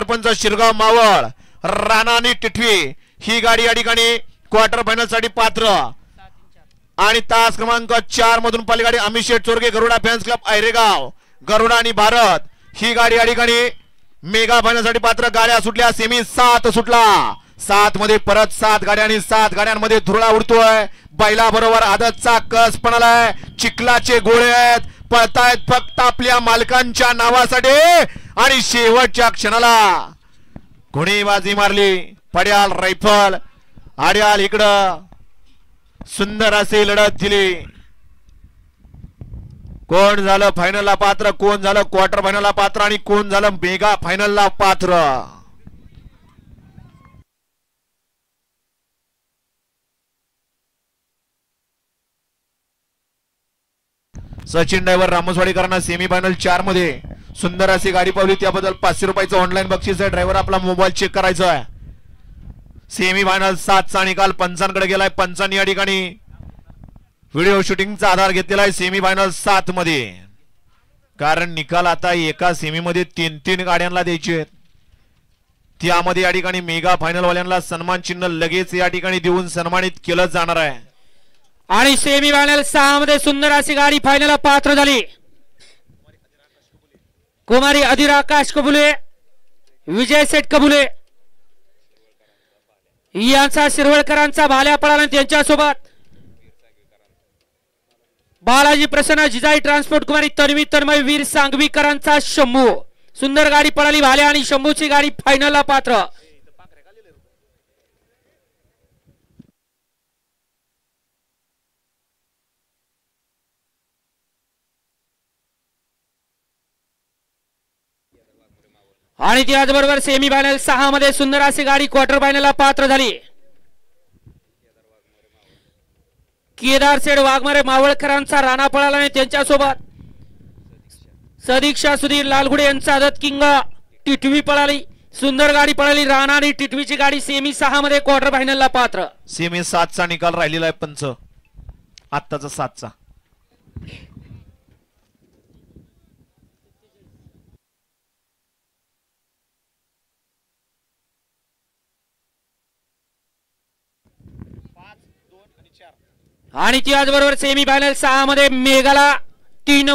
सरपंच शिरगाव मावळ राणा आणि टिटवी ही गाडी या ठिकाणी क्वार्टर फायनल साठी पात्र आणि तास क्रमांक 4 मधून पहिली गाडी अमित शेठ चोरगे गरुडा फॅन्स क्लब ऐरेगाव गरुडा आणि भारत ही गाडी या ठिकाणी मेगा फायनल साठी पात्र गाड्या सुटल्या सेमी 7 सुटला 7 मध्ये परत 7 गाड्या आणि 7 गाड्यांमध्ये धुरळा उडतोय बैला बरोबर आदतचा कस पण आलाय चिखलाचे गोळे आहेत पळतायत फक्त आपल्या मालकांच्या नावासाठी आणि शेवटच्या क्षणाला कोणी बाजी मारली पड्याल रायफल आड्याल इकडं सुंदर असे लढत दिली कोण झालं फायनलला पात्र कोण झालं क्वार्टर फायनलला पात्र आणि कोण झालं मेगा फायनलला पात्र सचिन ड्रायव्हर रामसवाडीकरांना सेमी फायनल 4 मध्ये सुंदर अशी गाडी पावली त्याबद्दल 500 रुपयाचं ऑनलाईन बक्षीस आहे ड्रायव्हर आपला मोबाईल चेक करायचा आहे सेमी फायनल 7 चा निकाल पंचांकडे गेलाय पंचांनी या ठिकाणी व्हिडिओ शूटिंगचा आधार घेतलेला आहे सेमी फायनल 7 मध्ये कारण निकाल आता एका सेमी मध्ये 3-3 गाड्यांना द्यायचे त्यामध्ये या ठिकाणी मेगा फायनल वाल्यांना सन्मान चिन्ह लगेच या ठिकाणी देऊन सन्मानित केलं जाणार आहे आणि सेमी फायनल 6 मध्ये सुंदर अशी गाडी फायनलला पात्र झाली कुमारी अधीर आकाश कबुले विजय सेठ कबुले यांचा शिरवळकरांचा भाल्या पळाला त्यांच्यासोबत बालाजी प्रसन्न जिजाई ट्रान्सपोर्ट कुमारी तन्वी तन्मय वीर सांगवीकरांचा शंभू सुंदर गाडी पळाली भाल्या आणि शंभूची गाडी फायनलला पात्र आणि त्याचबरोबर सेमी फायनल 6 मध्ये सुंदर अशी गाडी क्वार्टर फायनलला पात्र झाली केदार सेठ वाघमारे मावळकरांचा राणा पळाला आणि त्यांच्यासोबत सदीक्षा सुधीर लालगुडे यांचा आदत किंग टिटवी पळाली सुंदर गाडी पळाली राणा आणि टिटवीची गाडी सेमी 6 मध्ये क्वार्टर फायनलला पात्र सेमी 7 चा निकाल राहिलेला आहे पंच आत्ताचा 7 चा आणि त्याचबरोबर सेमी फायनल 6 मध्ये मेगाला 3